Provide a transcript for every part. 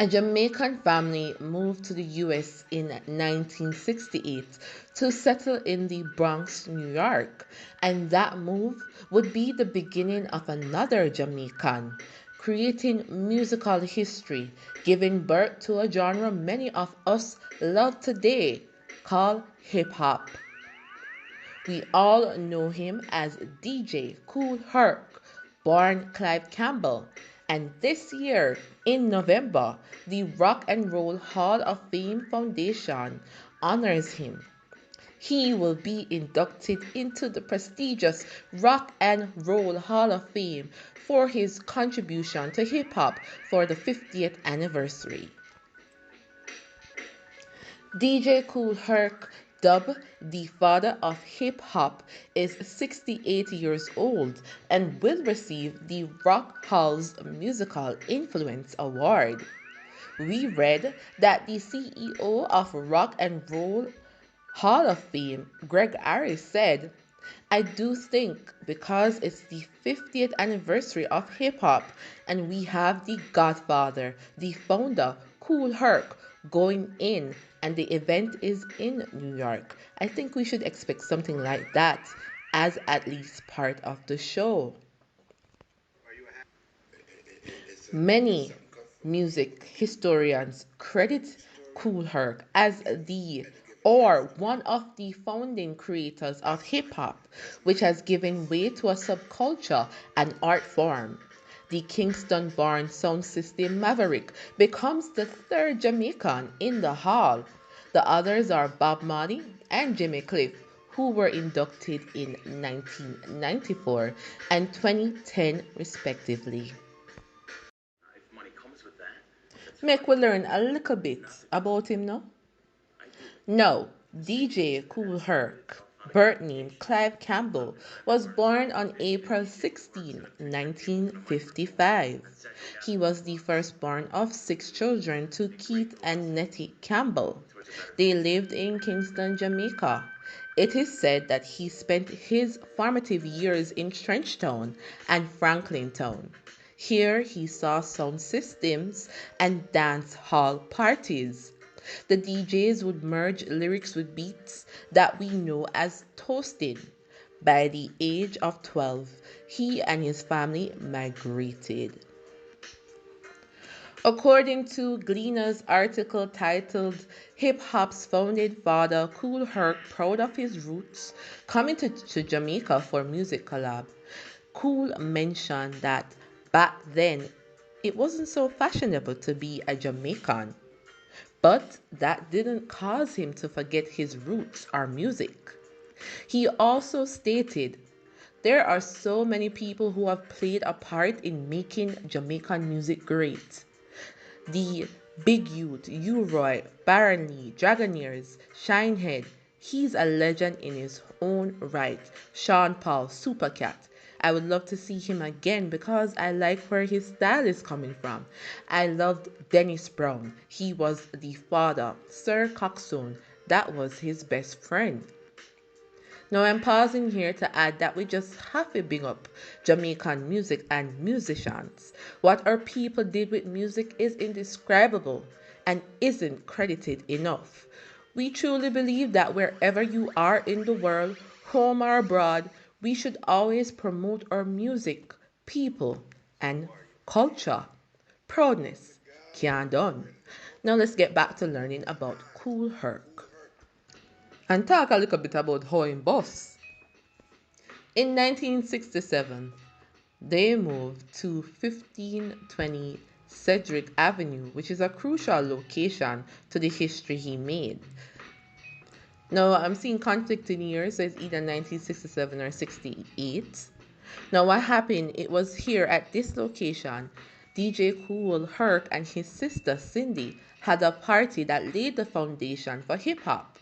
A Jamaican family moved to the US in 1968 to settle in the Bronx, New York, and that move would be the beginning of another Jamaican, creating musical history, giving birth to a genre many of us love today called hip hop. We all know him as DJ Kool Herc, born Clive Campbell, and this year, in November, the Rock and Roll Hall of Fame Foundation honors him. He will be inducted into the prestigious Rock and Roll Hall of Fame for his contribution to hip hop for the 50th anniversary. DJ Kool Herc, dubbed the father of hip hop, is 68 years old and will receive the Rock Hall's Musical Influence Award. We read that the CEO of Rock and Roll Hall of Fame, Greg Harris, said, I do think because it's the 50th anniversary of hip hop and we have the godfather, the founder, Kool Herc, going in and the event is in New York, I think we should expect something like that as at least part of the show. Many music historians credit Kool Herc as the or one of the founding creators of hip hop, which has given way to a subculture and art form. The Kingston born sound system Maverick becomes the third Jamaican in the hall. The others are Bob Marley and Jimmy Cliff, who were inducted in 1994 and 2010 respectively. Make we learn a little bit about him now. Now, DJ Kool Herc, birth name Clive Campbell, was born on April 16, 1955. He was the firstborn of six children to Keith and Nettie Campbell. They lived in Kingston, Jamaica. It is said that he spent his formative years in Trenchtown and Franklintown. Here he saw sound systems and dance hall parties. The DJs would merge lyrics with beats that we know as toasting. By the age of 12, he and his family migrated. According to Gleaner's article titled Hip Hop's Founding Father Kool Herc Proud of His Roots, coming to Jamaica for music collab, Kool mentioned that back then it wasn't so fashionable to be a Jamaican, but that didn't cause him to forget his roots or music. He also stated, there are so many people who have played a part in making Jamaican music great. The Big Youth, U-Roy, Baron Lee, Dragonaires, Shinehead. He's a legend in his own right. Sean Paul, Supercat. I would love to see him again because I like where his style is coming from. I loved Dennis Brown. He was the father. Sir Coxsone, that was his best friend. Now I'm pausing here to add that we just have to bring up Jamaican music and musicians. What our people did with music is indescribable and isn't credited enough. We truly believe that wherever you are in the world, home or abroad, we should always promote our music, people, and culture. Proudness, can done. Now let's get back to learning about Kool Herc and talk a little bit about how he boss. In 1967, they moved to 1520 Sedgwick Avenue, which is a crucial location to the history he made. Now, I'm seeing conflicting years, so it's either 1967 or 68. Now, what happened, it was here at this location, DJ Kool Herc and his sister Cindy had a party that laid the foundation for hip hop.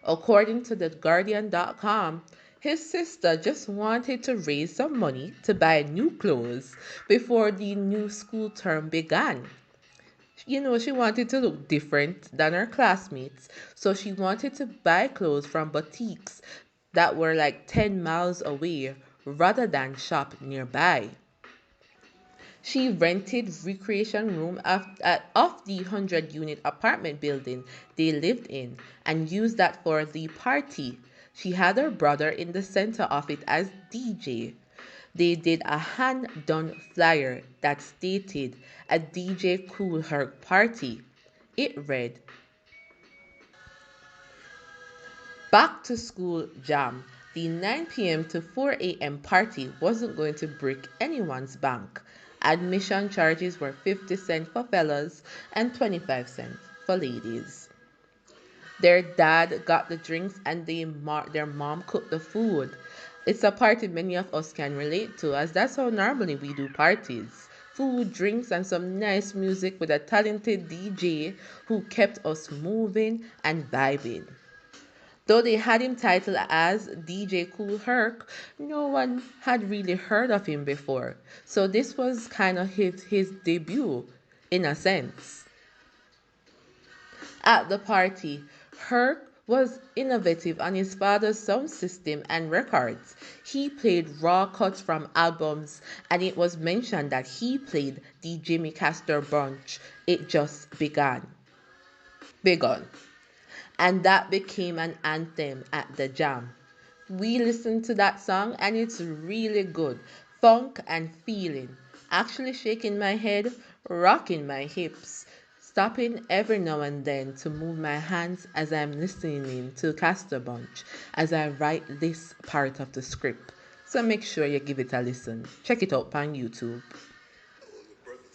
According to the Guardian.com, his sister just wanted to raise some money to buy new clothes before the new school term began. You know, she wanted to look different than her classmates, so she wanted to buy clothes from boutiques that were like 10 miles away rather than shop nearby. She rented recreation room of the 100-unit apartment building they lived in and used that for the party. She had her brother in the center of it as DJ. They did a hand-done flyer that stated a DJ Kool Herc party. It read, "Back to school jam. The 9 p.m. to 4 a.m. party wasn't going to break anyone's bank. Admission charges were 50 cents for fellas and 25 cents for ladies. Their dad got the drinks and their mom cooked the food. It's a party many of us can relate to, as that's how normally we do parties. Food, drinks, and some nice music with a talented DJ who kept us moving and vibing. Though they had him titled as DJ Kool Herc, no one had really heard of him before. So this was kind of his debut, in a sense. At the party, Herc was innovative on his father's sound system and records. He played raw cuts from albums, and it was mentioned that he played the Jimmy Castor bunch. It just begun. And that became an anthem at the jam. We listened to that song and it's really good. Funk and feeling. Actually shaking my head, rocking my hips, stopping every now and then to move my hands as I'm listening to Castor Bunch as I write this part of the script. So make sure you give it a listen. Check it out on YouTube.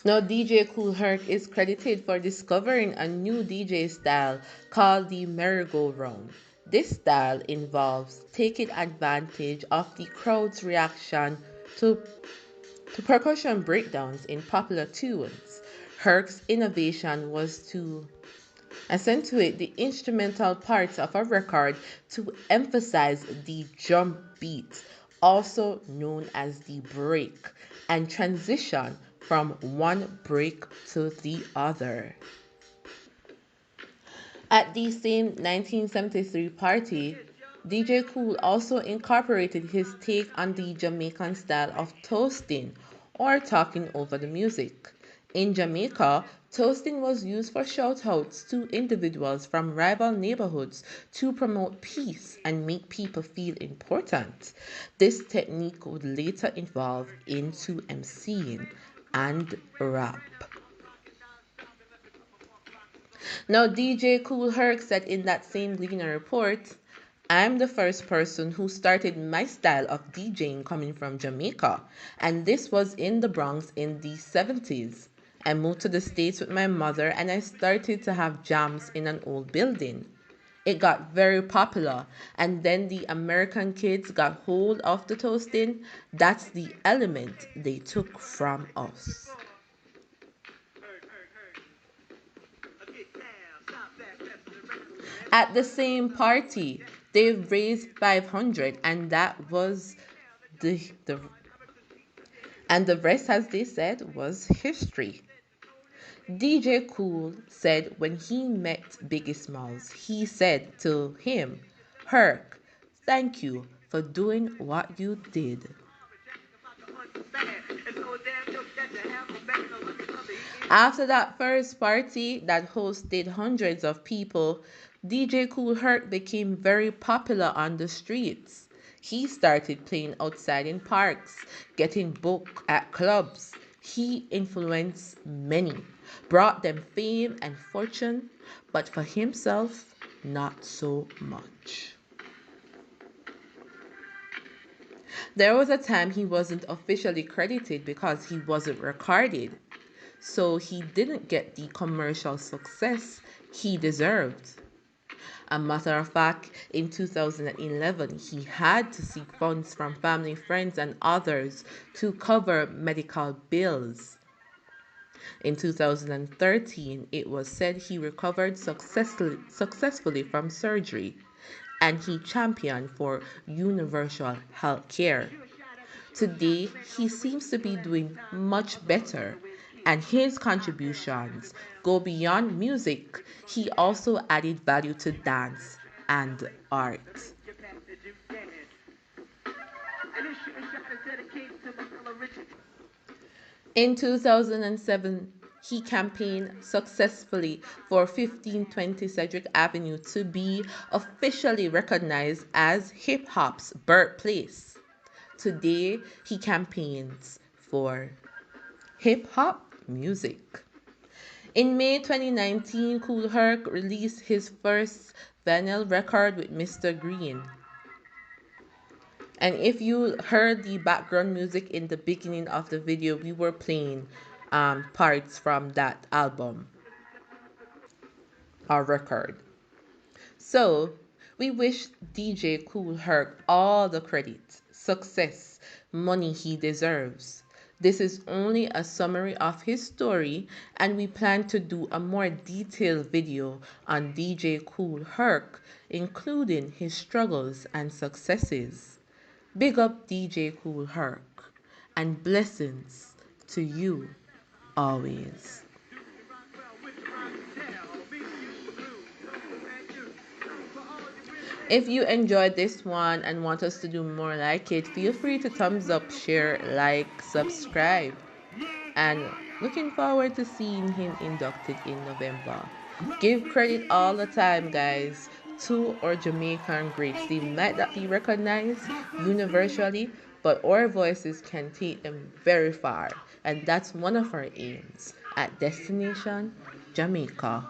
Now, DJ Kool Herc is credited for discovering a new DJ style called the merry-go-round. This style involves taking advantage of the crowd's reaction to, to percussion breakdowns in popular tunes. Herc's innovation was to accentuate the instrumental parts of a record to emphasize the drum beat, also known as the break, and transition from one break to the other. At the same 1973 party, DJ Kool also incorporated his take on the Jamaican style of toasting or talking over the music. In Jamaica, toasting was used for shout-outs to individuals from rival neighborhoods to promote peace and make people feel important. This technique would later evolve into emceeing and rap. Now, DJ Kool Herc said in that same Gleaner report, "I'm the first person who started my style of DJing coming from Jamaica, and this was in the Bronx in the 70s. I moved to the States with my mother and I started to have jams in an old building. It got very popular, and then the American kids got hold of the toasting. That's the element they took from us." At the same party, they raised 500 and that was the and the rest, as they said, was history. DJ Kool said when he met Biggie Smalls, he said to him, "Herc, thank you for doing what you did." After that first party that hosted hundreds of people, DJ Kool Herc became very popular on the streets. He started playing outside in parks, getting booked at clubs. He influenced many, brought them fame and fortune, but for himself, not so much. There was a time he wasn't officially credited because he wasn't recorded, so he didn't get the commercial success he deserved. A matter of fact, in 2011, he had to seek funds from family, friends, and others to cover medical bills. In 2013, it was said he recovered successfully from surgery, and he championed for universal health care. Today, he seems to be doing much better, and his contributions go beyond music. He also added value to dance and art. In 2007, he campaigned successfully for 1520 Sedgwick Avenue to be officially recognized as hip hop's birthplace. Today, he campaigns for hip hop music. In May 2019, Kool Herc released his first vinyl record with Mr. Green. And if you heard the background music in the beginning of the video, we were playing parts from that album or record. So we wish DJ Kool Herc all the credit, success, money he deserves. This is only a summary of his story, and we plan to do a more detailed video on DJ Kool Herc, including his struggles and successes. Big up DJ Kool Herc, and blessings to you always. If you enjoyed this one and want us to do more like it, feel free to thumbs up, share, like, subscribe. And looking forward to seeing him inducted in November. Give credit all the time, guys, to our Jamaican greats. They might not be recognized universally, but our voices can take them very far. And that's one of our aims at Destination Jamaica.